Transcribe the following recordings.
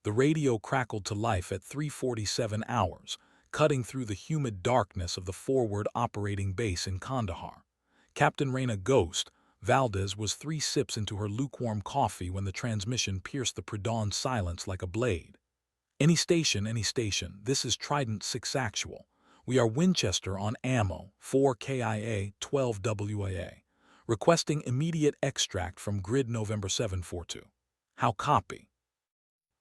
The radio crackled to life at 3:47 hours, cutting through the humid darkness of the forward operating base in Kandahar. Captain Reyna Ghost Valdez was 3 sips into her lukewarm coffee when the transmission pierced the pre-dawn silence like a blade. Any station, this is Trident 6 Actual. We are Winchester on ammo, 4 KIA, 12 WIA. Requesting immediate extract from grid November 742. How copy?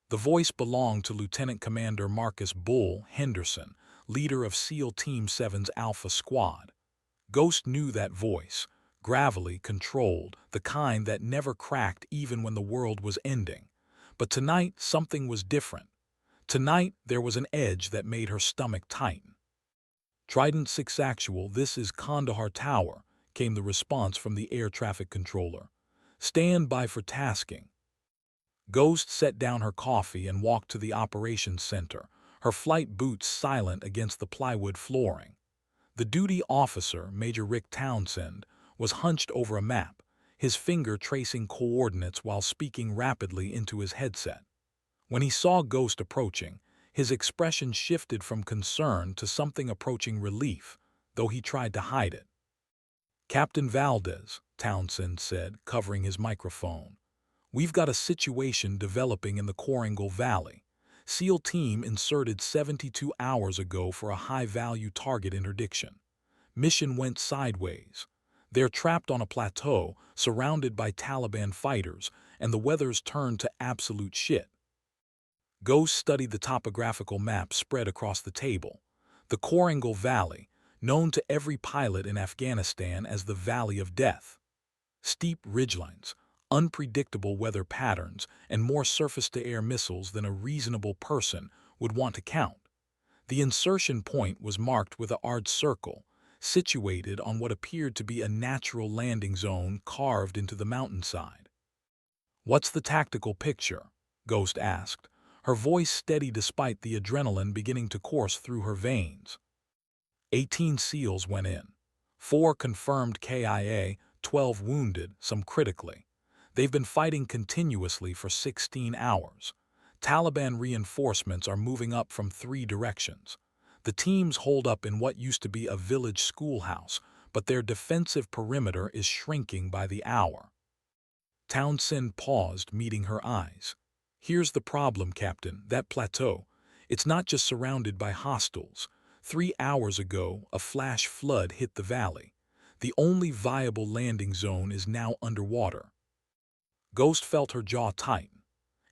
The voice belonged to Lieutenant Commander Marcus Bull Henderson, leader of SEAL Team 7's Alpha Squad. Ghost knew that voice, gravelly, controlled, the kind that never cracked even when the world was ending. But tonight, something was different. Tonight, there was an edge that made her stomach tighten. Trident 6 Actual, this is Kandahar Tower, came the response from the air traffic controller. Stand by for tasking. Ghost set down her coffee and walked to the operations center, her flight boots silent against the plywood flooring. The duty officer, Major Rick Townsend, was hunched over a map, his finger tracing coordinates while speaking rapidly into his headset. When he saw Ghost approaching, his expression shifted from concern to something approaching relief, though he tried to hide it. Captain Valdez, Townsend said, covering his microphone. We've got a situation developing in the Korangal Valley. SEAL team inserted 72 hours ago for a high-value target interdiction. Mission went sideways. They're trapped on a plateau, surrounded by Taliban fighters, and the weather's turned to absolute shit. Ghost studied the topographical map spread across the table. The Korangal Valley, known to every pilot in Afghanistan as the Valley of Death. Steep ridgelines, unpredictable weather patterns, and more surface-to-air missiles than a reasonable person would want to count. The insertion point was marked with a arced circle, situated on what appeared to be a natural landing zone carved into the mountainside. What's the tactical picture? Ghost asked, her voice steady despite the adrenaline beginning to course through her veins. 18 SEALs went in. 4 confirmed KIA, 12 wounded, some critically. They've been fighting continuously for 16 hours. Taliban reinforcements are moving up from 3 directions. The teams hold up in what used to be a village schoolhouse, but their defensive perimeter is shrinking by the hour. Townsend paused, meeting her eyes. Here's the problem, Captain, that plateau. It's not just surrounded by hostiles. 3 hours ago, a flash flood hit the valley. The only viable landing zone is now underwater. Ghost felt her jaw tighten.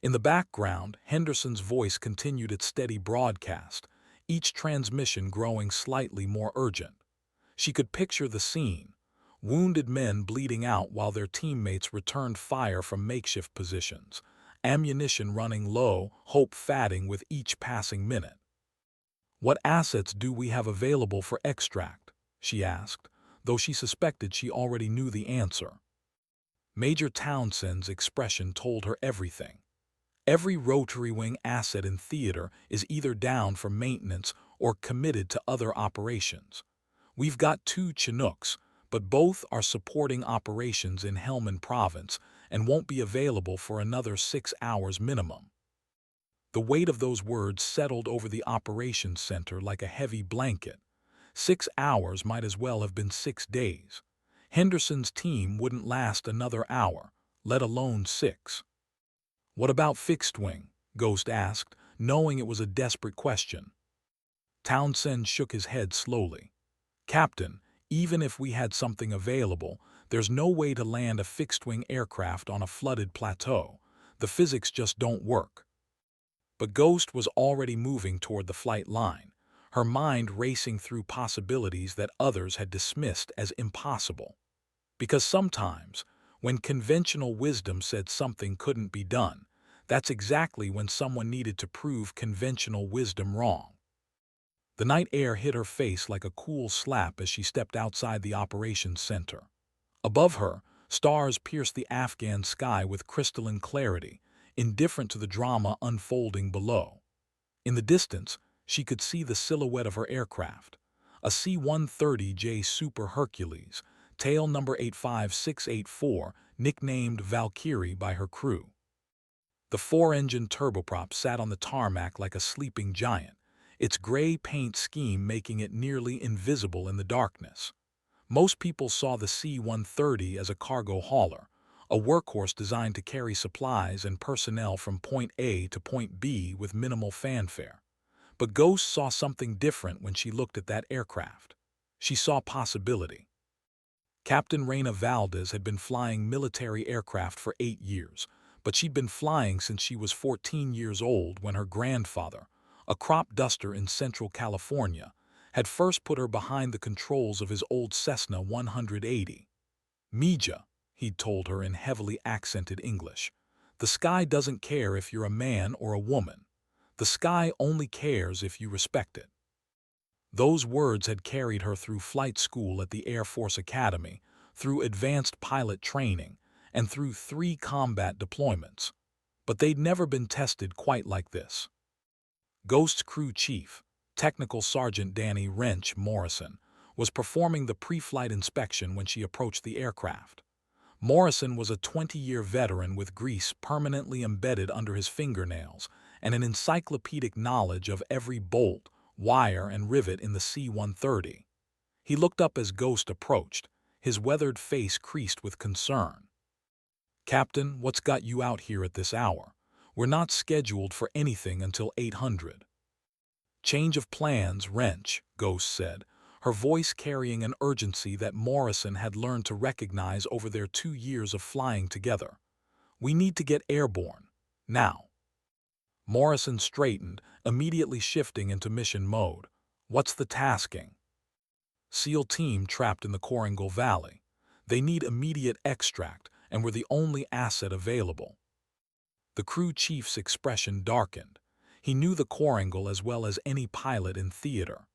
In the background, Henderson's voice continued its steady broadcast, each transmission growing slightly more urgent. She could picture the scene, wounded men bleeding out while their teammates returned fire from makeshift positions, ammunition running low, hope fatting with each passing minute. What assets do we have available for extract? She asked, though she suspected she already knew the answer. Major Townsend's expression told her everything. Every rotary wing asset in theater is either down for maintenance or committed to other operations. We've got 2 Chinooks, but both are supporting operations in Helmand Province and won't be available for another 6 hours minimum. The weight of those words settled over the operations center like a heavy blanket. 6 hours might as well have been 6 days. Henderson's team wouldn't last another hour, let alone 6. What about fixed wing? Ghost asked, knowing it was a desperate question. Townsend shook his head slowly. Captain, even if we had something available, there's no way to land a fixed-wing aircraft on a flooded plateau. The physics just don't work. But Ghost was already moving toward the flight line, her mind racing through possibilities that others had dismissed as impossible. Because sometimes, when conventional wisdom said something couldn't be done, that's exactly when someone needed to prove conventional wisdom wrong. The night air hit her face like a cool slap as she stepped outside the operations center. Above her, stars pierced the Afghan sky with crystalline clarity, indifferent to the drama unfolding below. In the distance, she could see the silhouette of her aircraft, a C-130J Super Hercules, tail number 85684, nicknamed Valkyrie by her crew. The four-engine turboprop sat on the tarmac like a sleeping giant, its gray paint scheme making it nearly invisible in the darkness. Most people saw the C-130 as a cargo hauler, a workhorse designed to carry supplies and personnel from point A to point B with minimal fanfare. But Ghost saw something different when she looked at that aircraft. She saw possibility. Captain Reina Valdez had been flying military aircraft for 8 years, but she'd been flying since she was 14 years old when her grandfather, a crop duster in Central California, had first put her behind the controls of his old Cessna 180. Mija, he'd told her in heavily accented English, the sky doesn't care if you're a man or a woman. The sky only cares if you respect it. Those words had carried her through flight school at the Air Force Academy, through advanced pilot training, and through 3 combat deployments. But they'd never been tested quite like this. Ghost's crew chief, Technical Sergeant Danny "Wrench" Morrison, was performing the pre-flight inspection when she approached the aircraft. Morrison was a 20-year veteran with grease permanently embedded under his fingernails and an encyclopedic knowledge of every bolt, wire, and rivet in the C-130. He looked up as Ghost approached, his weathered face creased with concern. "Captain, what's got you out here at this hour? We're not scheduled for anything until 800. "Change of plans, Wrench," Ghost said, her voice carrying an urgency that Morrison had learned to recognize over their 2 years of flying together. "We need to get airborne. Now." Morrison straightened, immediately shifting into mission mode. "What's the tasking?" "SEAL team trapped in the Korengal Valley. They need immediate extract, and we're the only asset available." The crew chief's expression darkened. He knew the Korengal as well as any pilot in theater.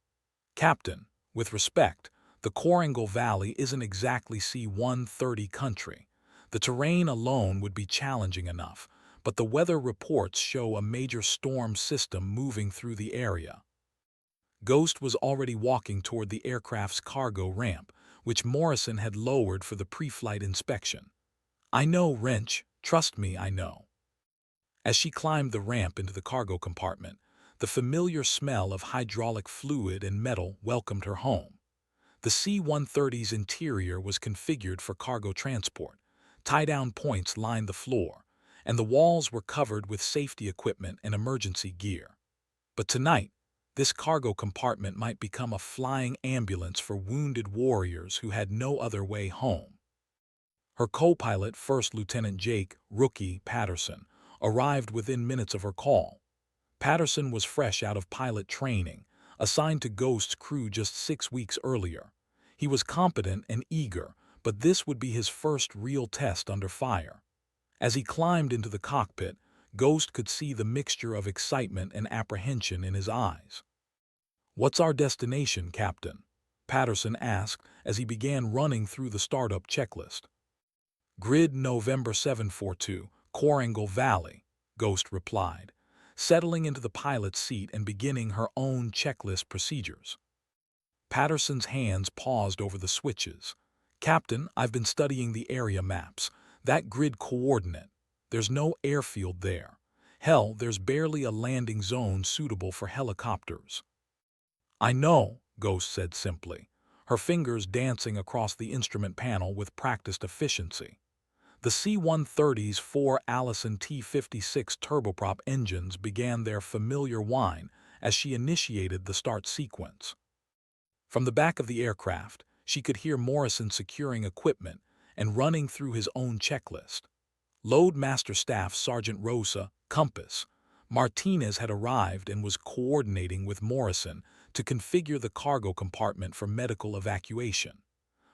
"Captain, with respect, the Korengal Valley isn't exactly C-130 country. The terrain alone would be challenging enough, but the weather reports show a major storm system moving through the area." Ghost was already walking toward the aircraft's cargo ramp, which Morrison had lowered for the pre-flight inspection. "I know, Wrench. Trust me, I know." As she climbed the ramp into the cargo compartment, the familiar smell of hydraulic fluid and metal welcomed her home. The C-130's interior was configured for cargo transport. Tie-down points lined the floor, and the walls were covered with safety equipment and emergency gear. But tonight, this cargo compartment might become a flying ambulance for wounded warriors who had no other way home. Her co-pilot, First Lieutenant Jake "Rookie" Patterson, arrived within minutes of her call. Patterson was fresh out of pilot training, assigned to Ghost's crew just 6 weeks earlier. He was competent and eager, but this would be his first real test under fire. As he climbed into the cockpit, Ghost could see the mixture of excitement and apprehension in his eyes. "What's our destination, Captain?" Patterson asked as he began running through the startup checklist. "Grid November 742, Korengal Valley," Ghost replied, settling into the pilot's seat and beginning her own checklist procedures. Patterson's hands paused over the switches. "Captain, I've been studying the area maps. That grid coordinate. There's no airfield there. Hell, there's barely a landing zone suitable for helicopters." "I know," Ghost said simply, her fingers dancing across the instrument panel with practiced efficiency. The C-130's 4 Allison T-56 turboprop engines began their familiar whine as she initiated the start sequence. From the back of the aircraft, she could hear Morrison securing equipment and running through his own checklist. Load Master Staff Sergeant Rosa Compass Martinez had arrived and was coordinating with Morrison to configure the cargo compartment for medical evacuation.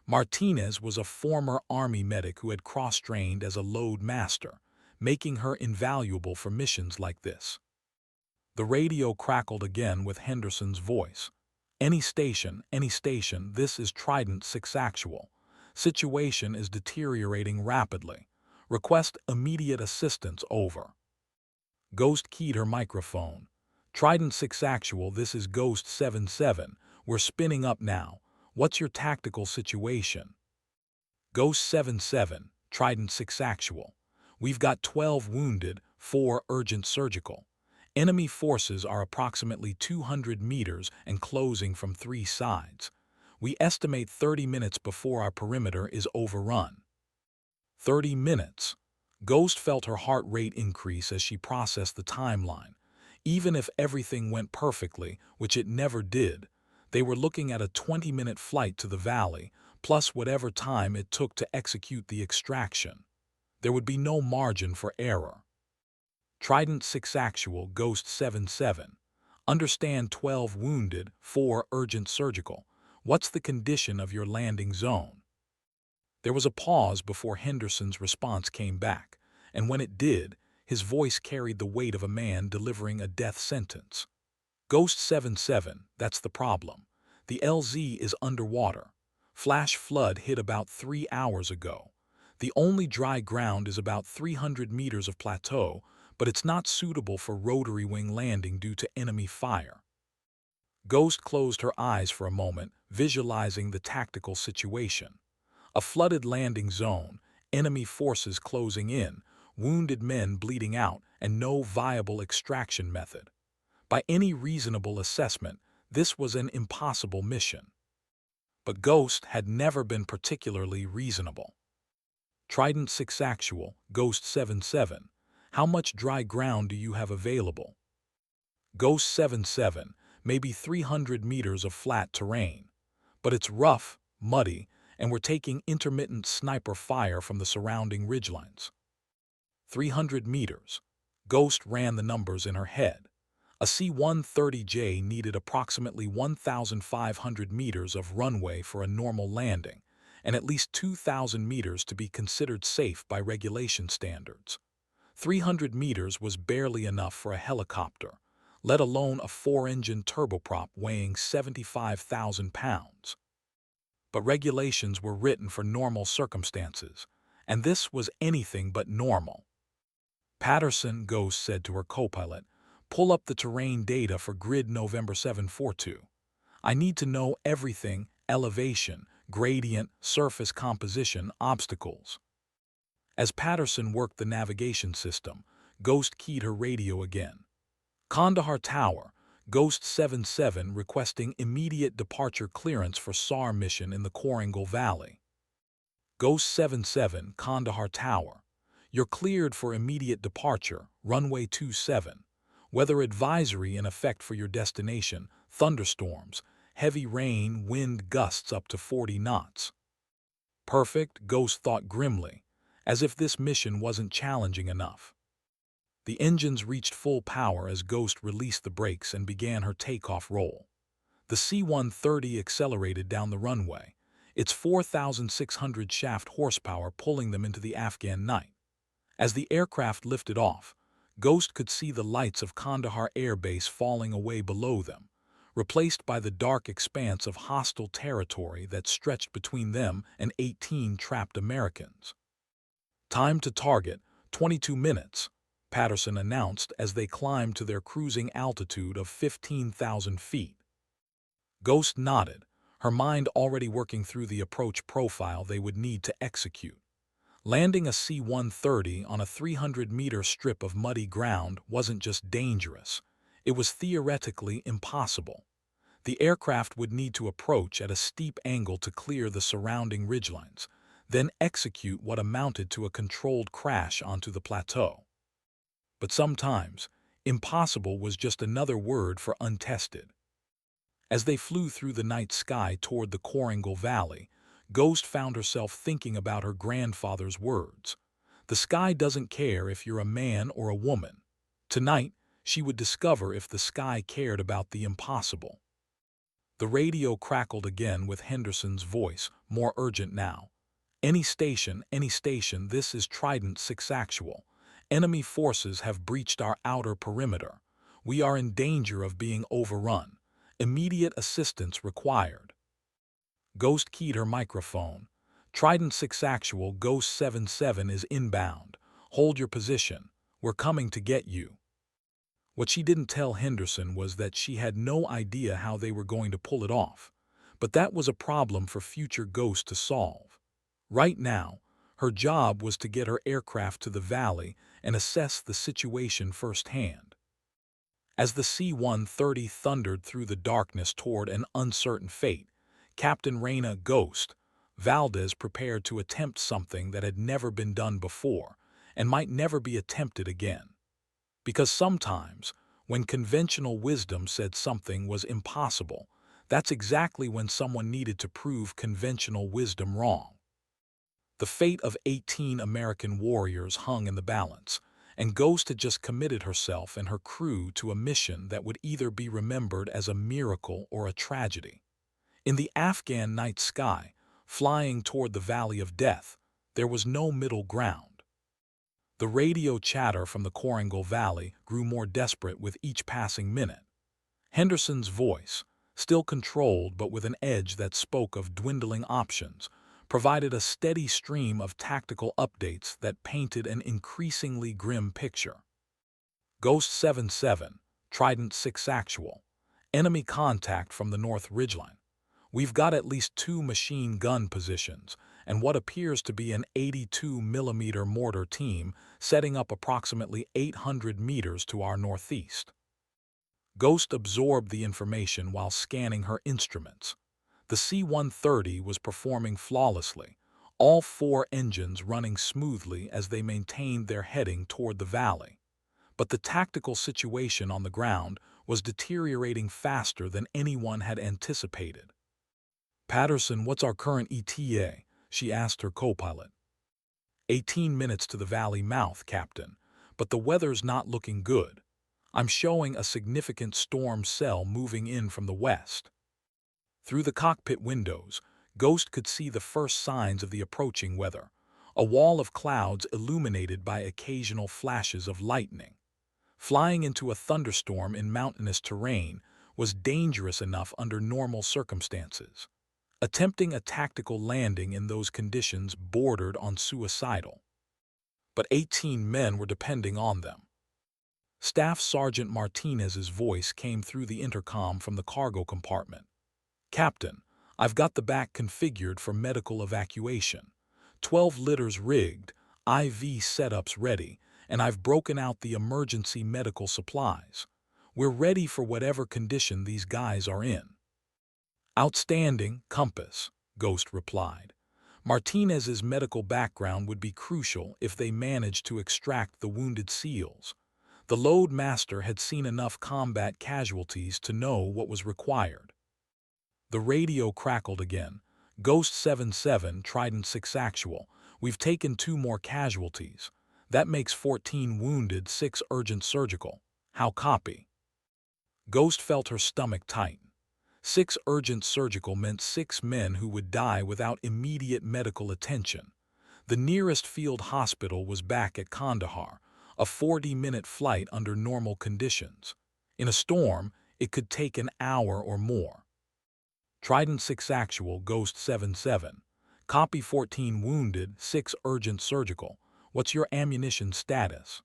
Martinez was a former Army medic who had cross-trained as a load master, making her invaluable for missions like this. The radio crackled again with Henderson's voice. Any station, this is Trident 6 Actual. Situation is deteriorating rapidly. Request immediate assistance, over." Ghost keyed her microphone. "Trident 6 Actual, this is Ghost 77. We're spinning up now. What's your tactical situation?" "Ghost 77, Trident 6 Actual. We've got 12 wounded, 4 urgent surgical. Enemy forces are approximately 200 meters and closing from 3 sides. We estimate 30 minutes before our perimeter is overrun. 30 minutes. Ghost felt her heart rate increase as she processed the timeline. Even if everything went perfectly, which it never did, they were looking at a 20-minute flight to the valley, plus whatever time it took to execute the extraction. There would be no margin for error. Trident 6 Actual, Ghost 7-7. Understand 12 wounded, 4 urgent surgical. What's the condition of your landing zone? There was a pause before Henderson's response came back, and when it did, his voice carried the weight of a man delivering a death sentence. Ghost 7-7, that's the problem. The LZ is underwater. Flash flood hit about 3 hours ago. The only dry ground is about 300 meters of plateau, but it's not suitable for rotary wing landing due to enemy fire. Ghost closed her eyes for a moment, visualizing the tactical situation. A flooded landing zone, enemy forces closing in, wounded men bleeding out, and no viable extraction method. By any reasonable assessment, this was an impossible mission. But Ghost had never been particularly reasonable. Trident 6 Actual, Ghost 7-7. How much dry ground do you have available? Ghost 7-7, maybe 300 meters of flat terrain. But it's rough, muddy, and we're taking intermittent sniper fire from the surrounding ridgelines. 300 meters. Ghost ran the numbers in her head. A C-130J needed approximately 1,500 meters of runway for a normal landing, and at least 2,000 meters to be considered safe by regulation standards. 300 meters was barely enough for a helicopter, let alone a 4-engine turboprop weighing 75,000 pounds. But regulations were written for normal circumstances, and this was anything but normal. Patterson, Ghost said to her co-pilot, pull up the terrain data for grid November 742. I need to know everything: elevation, gradient, surface composition, obstacles. As Patterson worked the navigation system, Ghost keyed her radio again. Kandahar Tower, Ghost 7-7 requesting immediate departure clearance for SAR mission in the Korangal Valley. Ghost 7-7, Kandahar Tower. You're cleared for immediate departure, runway 27. Weather advisory in effect for your destination: thunderstorms, heavy rain, wind gusts up to 40 knots. Perfect, Ghost thought grimly, as if this mission wasn't challenging enough. The engines reached full power as Ghost released the brakes and began her takeoff roll. The C-130 accelerated down the runway, its 4,600 shaft horsepower pulling them into the Afghan night. As the aircraft lifted off, Ghost could see the lights of Kandahar Air Base falling away below them, replaced by the dark expanse of hostile territory that stretched between them and 18 trapped Americans. Time to target, 22 minutes, Patterson announced as they climbed to their cruising altitude of 15,000 feet. Ghost nodded, her mind already working through the approach profile they would need to execute. Landing a C-130 on a 300-meter strip of muddy ground wasn't just dangerous, it was theoretically impossible. The aircraft would need to approach at a steep angle to clear the surrounding ridgelines, then execute what amounted to a controlled crash onto the plateau. But sometimes, impossible was just another word for untested. As they flew through the night sky toward the Korangal Valley, Ghost found herself thinking about her grandfather's words. The sky doesn't care if you're a man or a woman. Tonight, she would discover if the sky cared about the impossible. The radio crackled again with Henderson's voice, more urgent now. Any station, this is Trident 6 Actual. Enemy forces have breached our outer perimeter. We are in danger of being overrun. Immediate assistance required. Ghost keyed her microphone. Trident 6 Actual, Ghost 7-7 is inbound. Hold your position. We're coming to get you. What she didn't tell Henderson was that she had no idea how they were going to pull it off. But that was a problem for future Ghost to solve. Right now, Her job was to get her aircraft to the valley and assess the situation firsthand. As the C-130 thundered through the darkness toward an uncertain fate, Captain Reyna Ghost Valdez prepared to attempt something that had never been done before and might never be attempted again. Because sometimes, when conventional wisdom said something was impossible, that's exactly when someone needed to prove conventional wisdom wrong. The fate of 18 American warriors hung in the balance, and Ghost had just committed herself and her crew to a mission that would either be remembered as a miracle or a tragedy. In the Afghan night sky, flying toward the Valley of Death, there was no middle ground. The radio chatter from the Korangal Valley grew more desperate with each passing minute. Henderson's voice, still controlled but with an edge that spoke of dwindling options, provided a steady stream of tactical updates that painted an increasingly grim picture. Ghost 77, Trident 6 actual. Enemy contact from the North Ridgeline. We've got at least 2 machine gun positions and what appears to be an 82mm mortar team setting up approximately 800 meters to our northeast. Ghost absorbed the information while scanning her instruments. The C-130 was performing flawlessly, all 4 engines running smoothly as they maintained their heading toward the valley. But the tactical situation on the ground was deteriorating faster than anyone had anticipated. "Patterson, what's our current ETA?" she asked her co-pilot. 18 minutes to the valley mouth, Captain, but the weather's not looking good. I'm showing a significant storm cell moving in from the west." Through the cockpit windows, Ghost could see the first signs of the approaching weather, a wall of clouds illuminated by occasional flashes of lightning. Flying into a thunderstorm in mountainous terrain was dangerous enough under normal circumstances. Attempting a tactical landing in those conditions bordered on suicidal. But 18 men were depending on them. Staff Sergeant Martinez's voice came through the intercom from the cargo compartment. "Captain, I've got the back configured for medical evacuation. 12 litters rigged, IV setups ready, and I've broken out the emergency medical supplies. We're ready for whatever condition these guys are in." "Outstanding, Compass," Ghost replied. Martinez's medical background would be crucial if they managed to extract the wounded SEALs. The load master had seen enough combat casualties to know what was required. The radio crackled again. "Ghost 77, Trident 6 actual. We've taken 2 more casualties. That makes 14 wounded, 6 urgent surgical. How copy?" Ghost felt her stomach tighten. 6 urgent surgical meant 6 men who would die without immediate medical attention. The nearest field hospital was back at Kandahar, a 40-minute flight under normal conditions. In a storm, it could take an hour or more. "Trident 6 actual, Ghost 77. Copy 14 wounded, 6 urgent surgical. What's your ammunition status?"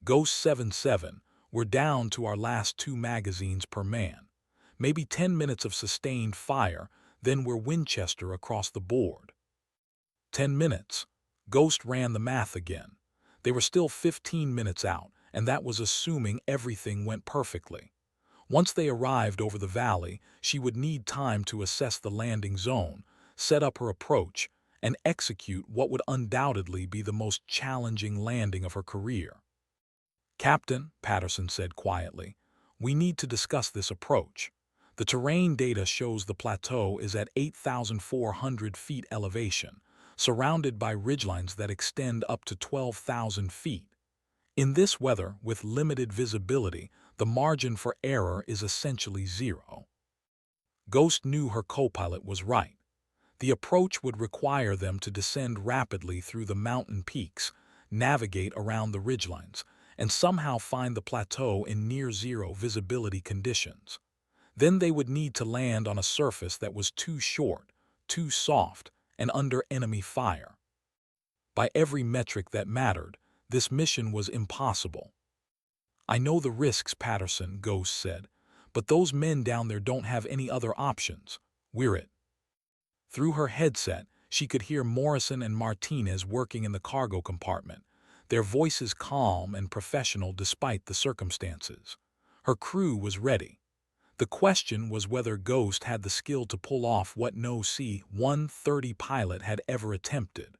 "Ghost 77, we're down to our last 2 magazines per man. Maybe 10 minutes of sustained fire, then we're Winchester across the board." 10 minutes. Ghost ran the math again. They were still 15 minutes out, and that was assuming everything went perfectly. Once they arrived over the valley, she would need time to assess the landing zone, set up her approach, and execute what would undoubtedly be the most challenging landing of her career. "Captain," Patterson said quietly, "we need to discuss this approach. The terrain data shows the plateau is at 8,400 feet elevation, surrounded by ridgelines that extend up to 12,000 feet. In this weather, with limited visibility, the margin for error is essentially 0. Ghost knew her co-pilot was right. The approach would require them to descend rapidly through the mountain peaks, navigate around the ridgelines, and somehow find the plateau in near-zero visibility conditions. Then they would need to land on a surface that was too short, too soft, and under enemy fire. By every metric that mattered, this mission was impossible. "I know the risks, Patterson," Ghost said, "but those men down there don't have any other options. We're it." Through her headset, She could hear Morrison and Martinez working in the cargo compartment, their voices calm and professional despite the circumstances. Her crew was ready. The question was whether Ghost had the skill to pull off what no C-130 pilot had ever attempted.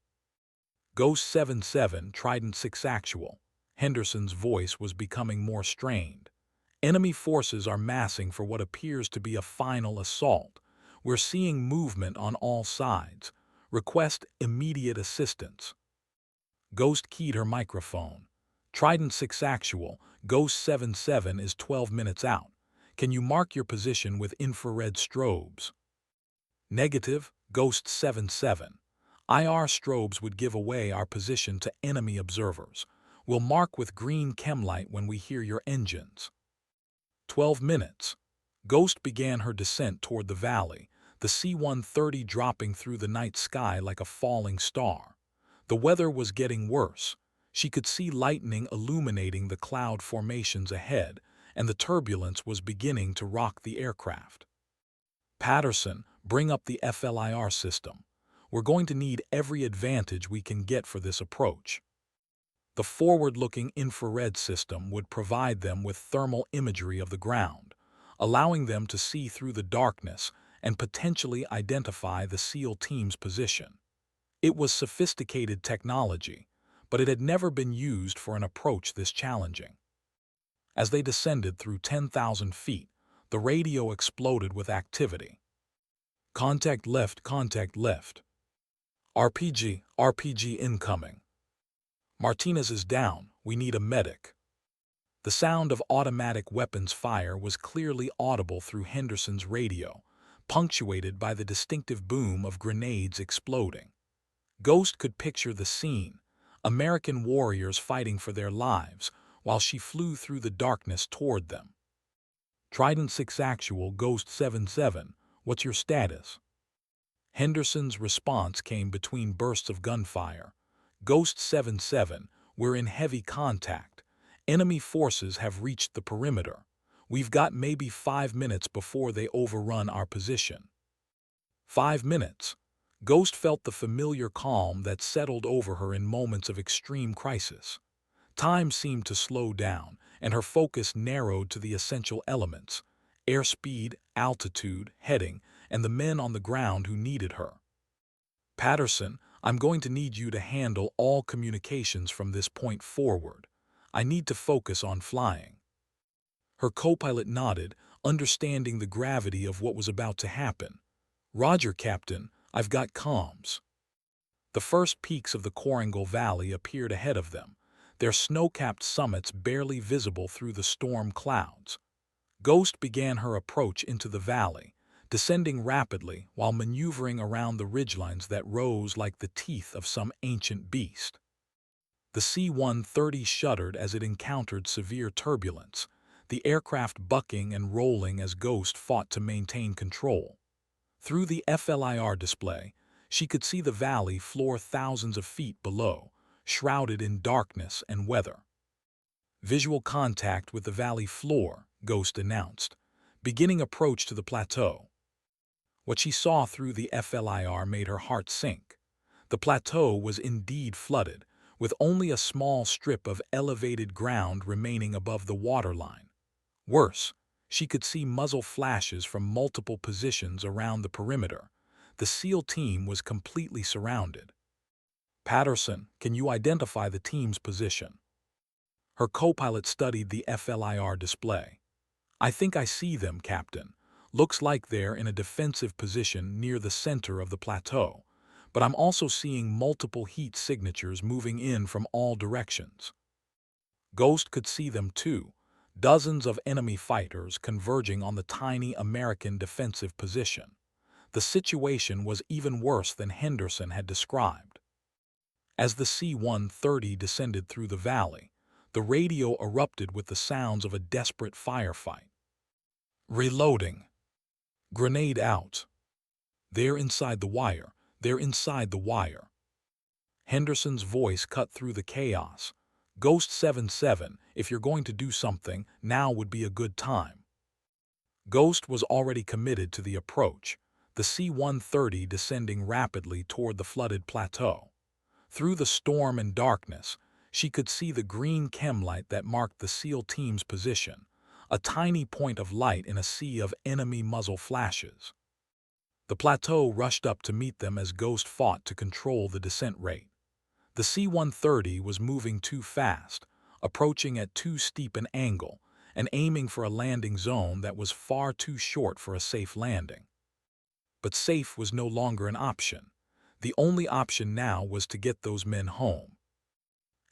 Ghost 77 Trident 6 Actual. Henderson's voice was becoming more strained. Enemy forces are massing for what appears to be a final assault. We're seeing movement on all sides. Request immediate assistance. Ghost keyed her microphone. Trident 6 Actual, Ghost 77 is 12 minutes out. Can you mark your position with infrared strobes? Negative, Ghost 77. IR strobes would give away our position to enemy observers. We'll mark with green chemlight when we hear your engines. 12 minutes. Ghost began her descent toward the valley, the C-130 dropping through the night sky like a falling star. The weather was getting worse. She could see lightning illuminating the cloud formations ahead, and the turbulence was beginning to rock the aircraft. Patterson, bring up the FLIR system. We're going to need every advantage we can get for this approach. The forward-looking infrared system would provide them with thermal imagery of the ground, allowing them to see through the darkness and potentially identify the SEAL team's position. It was sophisticated technology, but it had never been used for an approach this challenging. As they descended through 10,000 feet, the radio exploded with activity. Contact left, contact left. RPG, RPG incoming. Martinez is down, we need a medic. The sound of automatic weapons fire was clearly audible through Henderson's radio, punctuated by the distinctive boom of grenades exploding. Ghost could picture the scene, American warriors fighting for their lives, while she flew through the darkness toward them. Trident 6 Actual, Ghost 77, what's your status? Henderson's response came between bursts of gunfire. Ghost 77, we're in heavy contact. Enemy forces have reached the perimeter. We've got maybe 5 minutes before they overrun our position. 5 minutes. Ghost felt the familiar calm that settled over her in moments of extreme crisis. Time seemed to slow down, and her focus narrowed to the essential elements: airspeed, altitude, heading, and the men on the ground who needed her. Patterson, I'm going to need you to handle all communications from this point forward. I need to focus on flying. Her co-pilot nodded, understanding the gravity of what was about to happen. Roger, Captain, I've got comms. The first peaks of the Korangal Valley appeared ahead of them, their snow-capped summits barely visible through the storm clouds. Ghost began her approach into the valley, descending rapidly while maneuvering around the ridgelines that rose like the teeth of some ancient beast. The C-130 shuddered as it encountered severe turbulence, the aircraft bucking and rolling as Ghost fought to maintain control. Through the FLIR display, she could see the valley floor thousands of feet below, shrouded in darkness and weather. Visual contact with the valley floor, Ghost announced, beginning approach to the plateau. What she saw through the FLIR made her heart sink. The plateau was indeed flooded, with only a small strip of elevated ground remaining above the waterline. Worse, she could see muzzle flashes from multiple positions around the perimeter. The SEAL team was completely surrounded. Patterson, can you identify the team's position? Her co-pilot studied the FLIR display. I think I see them, Captain. Looks like they're in a defensive position near the center of the plateau, but I'm also seeing multiple heat signatures moving in from all directions. Ghost could see them too, dozens of enemy fighters converging on the tiny American defensive position. The situation was even worse than Henderson had described. As the C-130 descended through the valley, the radio erupted with the sounds of a desperate firefight. Reloading. Grenade out. They're inside the wire. They're inside the wire. Henderson's voice cut through the chaos. Ghost 77, if you're going to do something, now would be a good time. Ghost was already committed to the approach. the C-130 descending rapidly toward the flooded plateau. Through the storm and darkness, she could see the green chemlight that marked the SEAL team's position, a tiny point of light in a sea of enemy muzzle flashes. The plateau rushed up to meet them as Ghost fought to control the descent rate. The C-130 was moving too fast, approaching at too steep an angle, and aiming for a landing zone that was far too short for a safe landing. But safe was no longer an option. The only option now was to get those men home.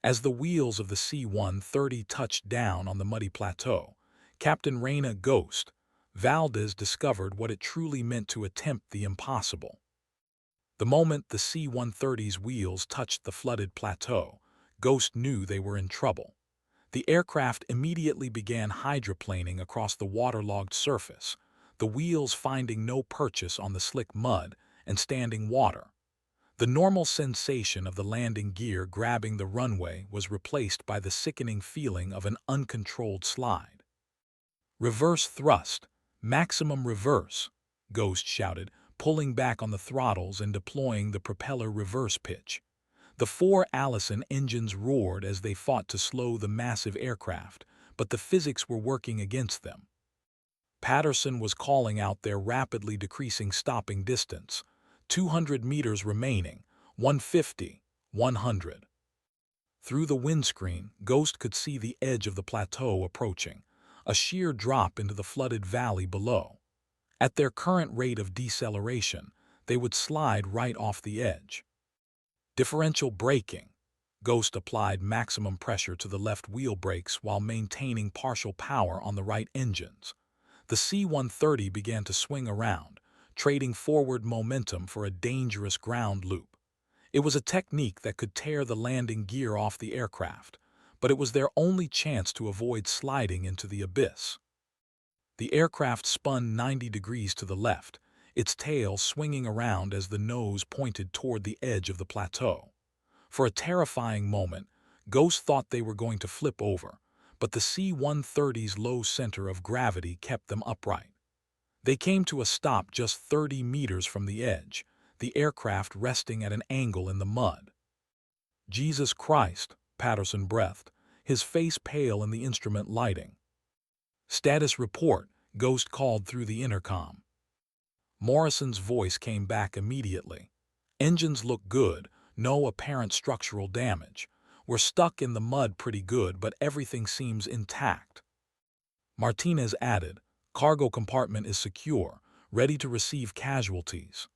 As the wheels of the C-130 touched down on the muddy plateau, Captain Reyna Ghost Valdez discovered what it truly meant to attempt the impossible. The moment the C-130's wheels touched the flooded plateau, Ghost knew they were in trouble. The aircraft immediately began hydroplaning across the waterlogged surface, the wheels finding no purchase on the slick mud and standing water. The normal sensation of the landing gear grabbing the runway was replaced by the sickening feeling of an uncontrolled slide. "Reverse thrust, maximum reverse," Ghost shouted, pulling back on the throttles and deploying the propeller reverse pitch. The four Allison engines roared as they fought to slow the massive aircraft, but the physics were working against them. Patterson was calling out their rapidly decreasing stopping distance. 200 meters remaining, 150, 100. Through the windscreen, Ghost could see the edge of the plateau approaching, a sheer drop into the flooded valley below. At their current rate of deceleration, they would slide right off the edge. Differential braking. Ghost applied maximum pressure to the left wheel brakes while maintaining partial power on the right engines. The C-130 began to swing around, trading forward momentum for a dangerous ground loop. It was a technique that could tear the landing gear off the aircraft, but it was their only chance to avoid sliding into the abyss. The aircraft spun 90 degrees to the left, its tail swinging around as the nose pointed toward the edge of the plateau. For a terrifying moment, Ghost thought they were going to flip over, but the C-130's low center of gravity kept them upright. They came to a stop just 30 meters from the edge, the aircraft resting at an angle in the mud. "Jesus Christ," Patterson breathed, his face pale in the instrument lighting. "Status report," Ghost called through the intercom. Morrison's voice came back immediately. "Engines look good, no apparent structural damage. We're stuck in the mud pretty good, but everything seems intact." Martinez added, "Cargo compartment is secure, ready to receive casualties."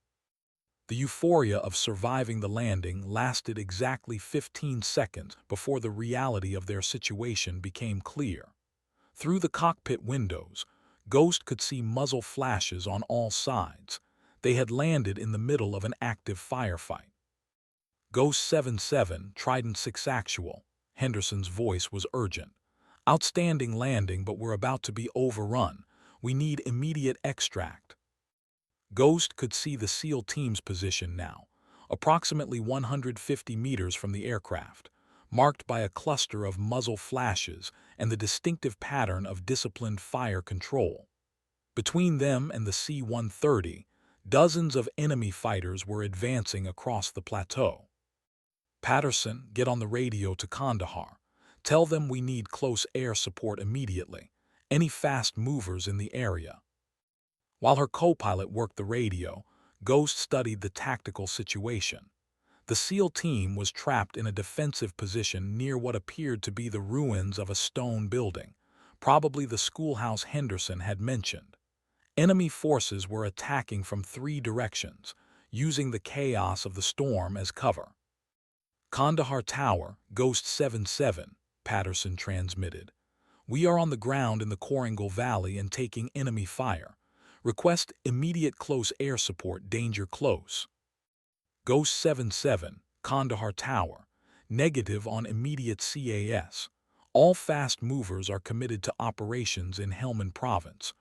The euphoria of surviving the landing lasted exactly 15 seconds before the reality of their situation became clear. Through the cockpit windows, Ghost could see muzzle flashes on all sides. They had landed in the middle of an active firefight. "Ghost 77, Trident 6 actual." Henderson's voice was urgent. "Outstanding landing, but we're about to be overrun. We need immediate extract." Ghost could see the SEAL team's position now, approximately 150 meters from the aircraft, marked by a cluster of muzzle flashes and the distinctive pattern of disciplined fire control. Between them and the C-130, dozens of enemy fighters were advancing across the plateau. "Patterson, get on the radio to Kandahar. Tell them we need close air support immediately. Any fast movers in the area." While her co-pilot worked the radio, Ghost studied the tactical situation. The SEAL team was trapped in a defensive position near what appeared to be the ruins of a stone building, probably the schoolhouse Henderson had mentioned. Enemy forces were attacking from 3 directions, using the chaos of the storm as cover. "Kandahar Tower, Ghost 77, Patterson transmitted. "We are on the ground in the Korangal Valley and taking enemy fire. Request immediate close air support, danger close." "Ghost 77, Kandahar Tower. Negative on immediate CAS. All fast movers are committed to operations in Helmand Province.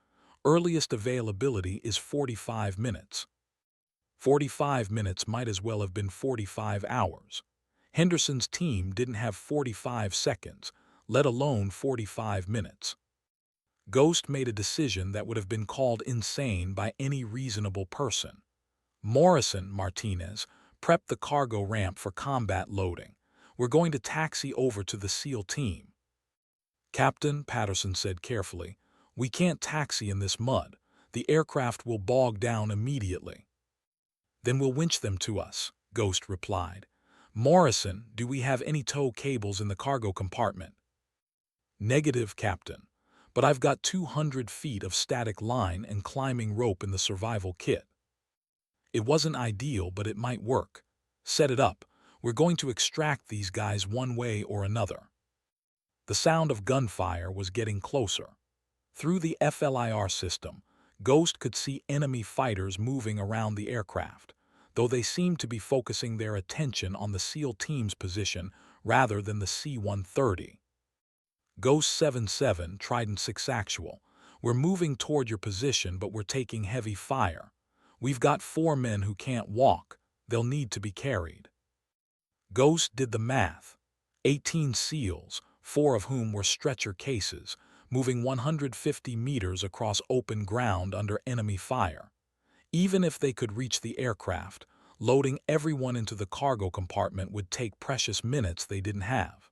Earliest availability is 45 minutes. 45 minutes might as well have been 45 hours. Henderson's team didn't have 45 seconds, let alone 45 minutes. Ghost made a decision that would have been called insane by any reasonable person. Morrison, Martinez, prepped the cargo ramp for combat loading. We're going to taxi over to the SEAL team. Captain, Patterson said carefully, we can't taxi in this mud. The aircraft will bog down immediately. Then we'll winch them to us, Ghost replied. Morrison, do we have any tow cables in the cargo compartment? Negative, Captain. But I've got 200 feet of static line and climbing rope in the survival kit. It wasn't ideal, but it might work. Set it up. We're going to extract these guys one way or another. The sound of gunfire was getting closer. Through the FLIR system, Ghost could see enemy fighters moving around the aircraft, though they seemed to be focusing their attention on the SEAL team's position rather than the C-130. Ghost 77, Trident 6 Actual. We're moving toward your position, but we're taking heavy fire. We've got 4 men who can't walk. They'll need to be carried. Ghost did the math. 18 SEALs, 4 of whom were stretcher cases, moving 150 meters across open ground under enemy fire. Even if they could reach the aircraft, loading everyone into the cargo compartment would take precious minutes they didn't have.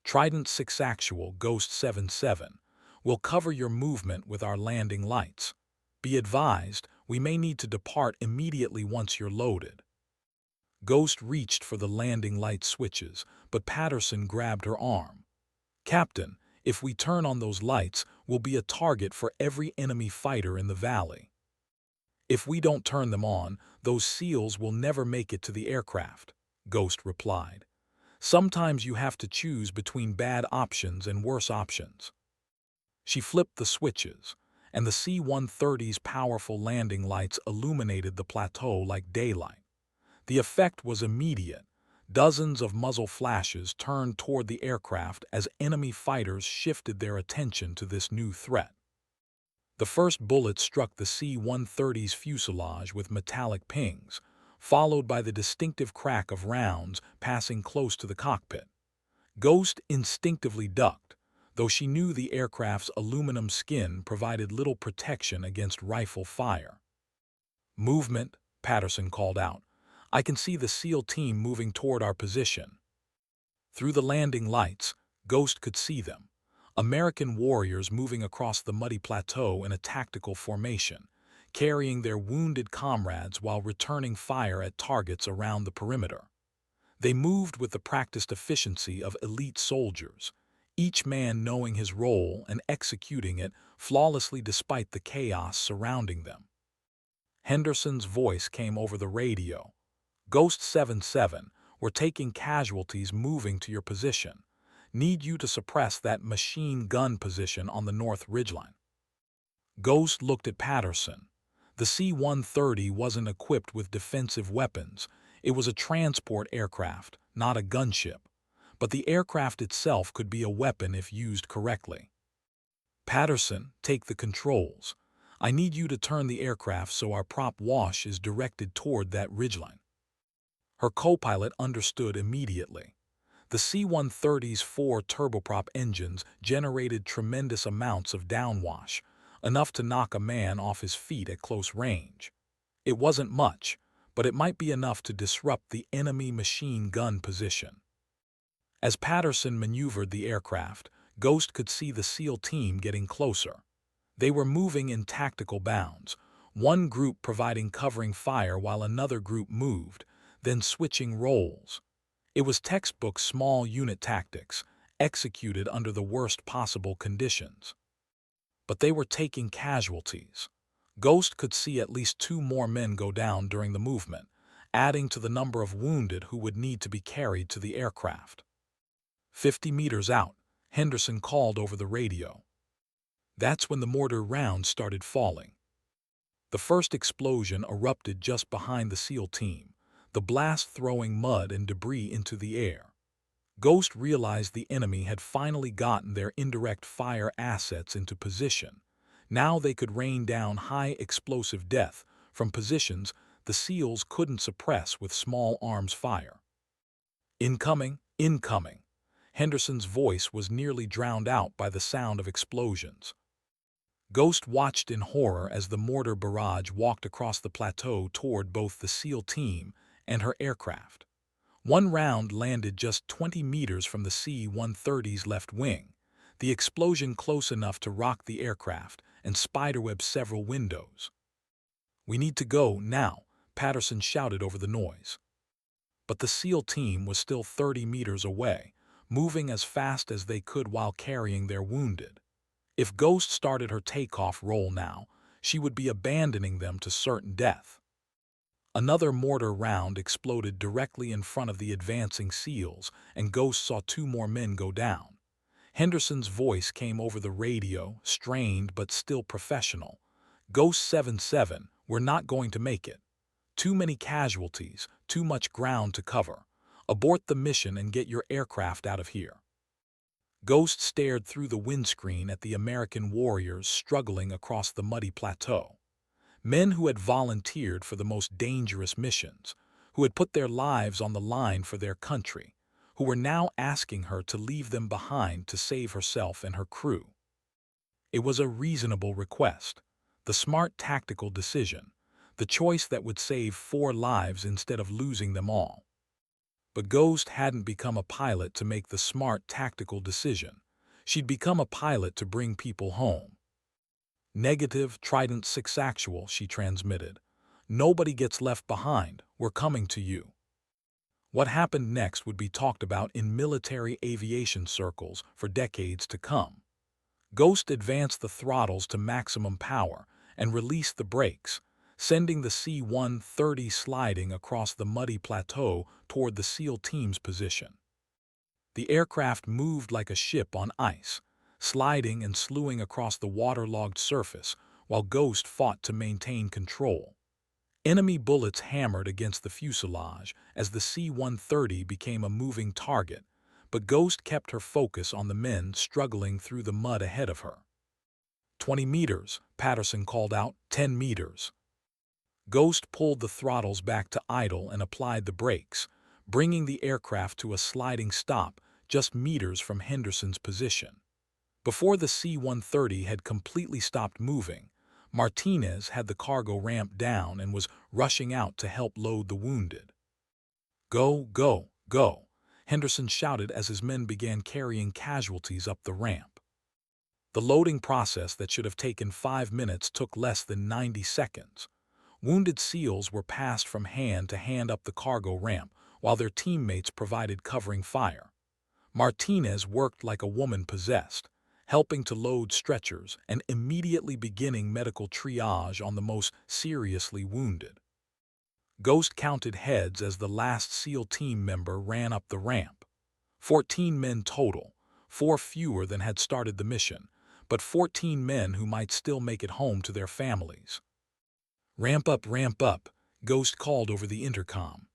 Trident 6 Actual, Ghost 77. We'll cover your movement with our landing lights. Be advised, we may need to depart immediately once you're loaded. Ghost reached for the landing light switches, but Patterson grabbed her arm. Captain, if we turn on those lights, we'll be a target for every enemy fighter in the valley. If we don't turn them on, those SEALs will never make it to the aircraft, Ghost replied. Sometimes you have to choose between bad options and worse options. She flipped the switches, and the C-130's powerful landing lights illuminated the plateau like daylight. The effect was immediate. Dozens of muzzle flashes turned toward the aircraft as enemy fighters shifted their attention to this new threat. The first bullet struck the C-130's fuselage with metallic pings, followed by the distinctive crack of rounds passing close to the cockpit. Ghost instinctively ducked, though she knew the aircraft's aluminum skin provided little protection against rifle fire. Movement, Patterson called out. I can see the SEAL team moving toward our position. Through the landing lights, Ghost could see them. American warriors moving across the muddy plateau in a tactical formation, carrying their wounded comrades while returning fire at targets around the perimeter. They moved with the practiced efficiency of elite soldiers, each man knowing his role and executing it flawlessly despite the chaos surrounding them. Henderson's voice came over the radio. Ghost 77, we're taking casualties moving to your position. Need you to suppress that machine gun position on the north ridgeline. Ghost looked at Patterson. The C-130 wasn't equipped with defensive weapons. It was a transport aircraft, not a gunship. But the aircraft itself could be a weapon if used correctly. Patterson, take the controls. I need you to turn the aircraft so our prop wash is directed toward that ridgeline. Her co-pilot understood immediately. The C-130's 4 turboprop engines generated tremendous amounts of downwash, enough to knock a man off his feet at close range. It wasn't much, but it might be enough to disrupt the enemy machine gun position. As Patterson maneuvered the aircraft, Ghost could see the SEAL team getting closer. They were moving in tactical bounds, one group providing covering fire while another group moved, then switching roles. It was textbook small unit tactics, executed under the worst possible conditions. But they were taking casualties. Ghost could see at least 2 more men go down during the movement, adding to the number of wounded who would need to be carried to the aircraft. 50 meters out, Henderson called over the radio. That's when the mortar rounds started falling. The first explosion erupted just behind the SEAL team, the blast throwing mud and debris into the air. Ghost realized the enemy had finally gotten their indirect fire assets into position. Now they could rain down high explosive death from positions the SEALs couldn't suppress with small arms fire. Incoming, incoming. Henderson's voice was nearly drowned out by the sound of explosions. Ghost watched in horror as the mortar barrage walked across the plateau toward both the SEAL team and her aircraft. One round landed just 20 meters from the C-130's left wing, the explosion close enough to rock the aircraft and spiderweb several windows. "We need to go now," Patterson shouted over the noise. But the SEAL team was still 30 meters away, moving as fast as they could while carrying their wounded. If Ghost started her takeoff roll now, she would be abandoning them to certain death. Another mortar round exploded directly in front of the advancing SEALs, and Ghost saw two more men go down. Henderson's voice came over the radio, strained but still professional. "Ghost 77, we're not going to make it. Too many casualties, too much ground to cover. Abort the mission and get your aircraft out of here." Ghost stared through the windscreen at the American warriors struggling across the muddy plateau. Men who had volunteered for the most dangerous missions, who had put their lives on the line for their country, who were now asking her to leave them behind to save herself and her crew. It was a reasonable request, the smart tactical decision, the choice that would save 4 lives instead of losing them all. But Ghost hadn't become a pilot to make the smart tactical decision. She'd become a pilot to bring people home. "Negative, Trident 6 actual," she transmitted. "Nobody gets left behind. We're coming to you." What happened next would be talked about in military aviation circles for decades to come. Ghost advanced the throttles to maximum power and released the brakes, sending the C-130 sliding across the muddy plateau toward the SEAL team's position. The aircraft moved like a ship on ice, sliding and slewing across the waterlogged surface while Ghost fought to maintain control. Enemy bullets hammered against the fuselage as the C-130 became a moving target, but Ghost kept her focus on the men struggling through the mud ahead of her. 20 meters, Patterson called out. 10 meters. Ghost pulled the throttles back to idle and applied the brakes, bringing the aircraft to a sliding stop just meters from Henderson's position. Before the C-130 had completely stopped moving, Martinez had the cargo ramp down and was rushing out to help load the wounded. "Go, go, go," Henderson shouted as his men began carrying casualties up the ramp. The loading process that should have taken 5 minutes took less than 90 seconds. Wounded SEALs were passed from hand to hand up the cargo ramp while their teammates provided covering fire. Martinez worked like a woman possessed, helping to load stretchers and immediately beginning medical triage on the most seriously wounded. Ghost counted heads as the last SEAL team member ran up the ramp. 14 men total, 4 fewer than had started the mission, but 14 men who might still make it home to their families. Ramp up," Ghost called over the intercom.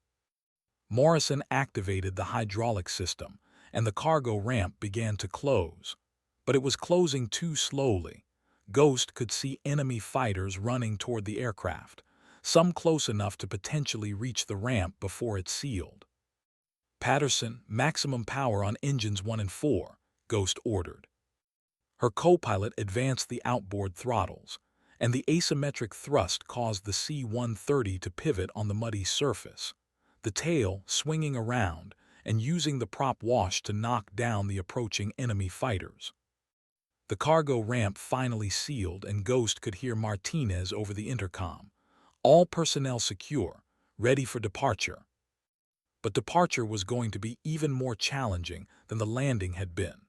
Morrison activated the hydraulic system, and the cargo ramp began to close. But it was closing too slowly. Ghost could see enemy fighters running toward the aircraft, some close enough to potentially reach the ramp before it sealed. "Patterson, maximum power on engines 1 and 4, Ghost ordered. Her co-pilot advanced the outboard throttles, and the asymmetric thrust caused the C-130 to pivot on the muddy surface, the tail swinging around and using the prop wash to knock down the approaching enemy fighters. The cargo ramp finally sealed, and Ghost could hear Martinez over the intercom. "All personnel secure, ready for departure." But departure was going to be even more challenging than the landing had been.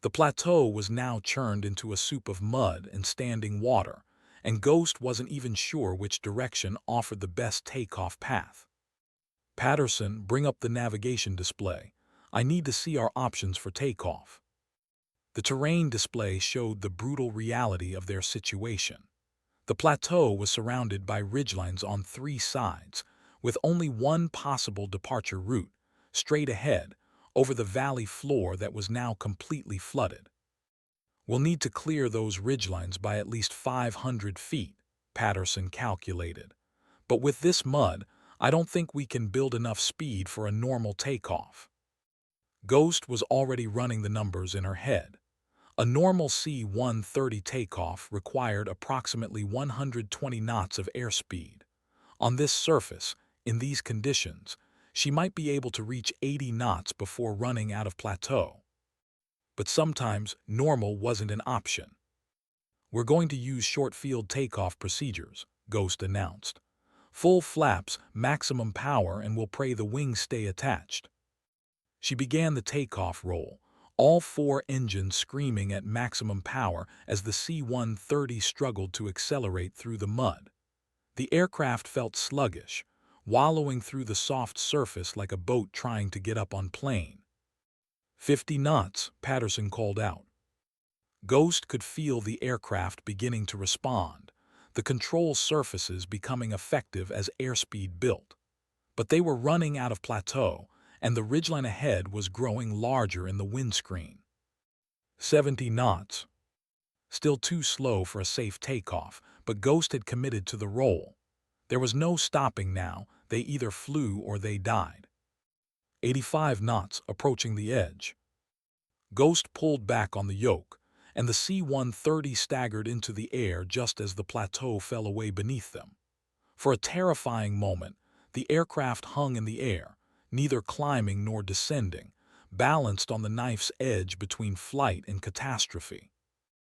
The plateau was now churned into a soup of mud and standing water, and Ghost wasn't even sure which direction offered the best takeoff path. "Patterson, bring up the navigation display. I need to see our options for takeoff." The terrain display showed the brutal reality of their situation. The plateau was surrounded by ridgelines on 3 sides, with only one possible departure route, straight ahead, over the valley floor that was now completely flooded. "We'll need to clear those ridgelines by at least 500 feet, Patterson calculated. "But with this mud, I don't think we can build enough speed for a normal takeoff." Ghost was already running the numbers in her head. A normal C-130 takeoff required approximately 120 knots of airspeed. On this surface, in these conditions, she might be able to reach 80 knots before running out of plateau. But sometimes normal wasn't an option. "We're going to use short-field takeoff procedures," Ghost announced. "Full flaps, maximum power, and we'll pray the wings stay attached." She began the takeoff roll, all four engines screaming at maximum power as the C-130 struggled to accelerate through the mud. The aircraft felt sluggish, wallowing through the soft surface like a boat trying to get up on plane. 50 knots, Patterson called out. Ghost could feel the aircraft beginning to respond, the control surfaces becoming effective as airspeed built. But they were running out of plateau, and the ridgeline ahead was growing larger in the windscreen. 70 knots. Still too slow for a safe takeoff, but Ghost had committed to the roll. There was no stopping now. They either flew or they died. 85 knots, approaching the edge. Ghost pulled back on the yoke, and the C-130 staggered into the air just as the plateau fell away beneath them. For a terrifying moment, the aircraft hung in the air, neither climbing nor descending, balanced on the knife's edge between flight and catastrophe.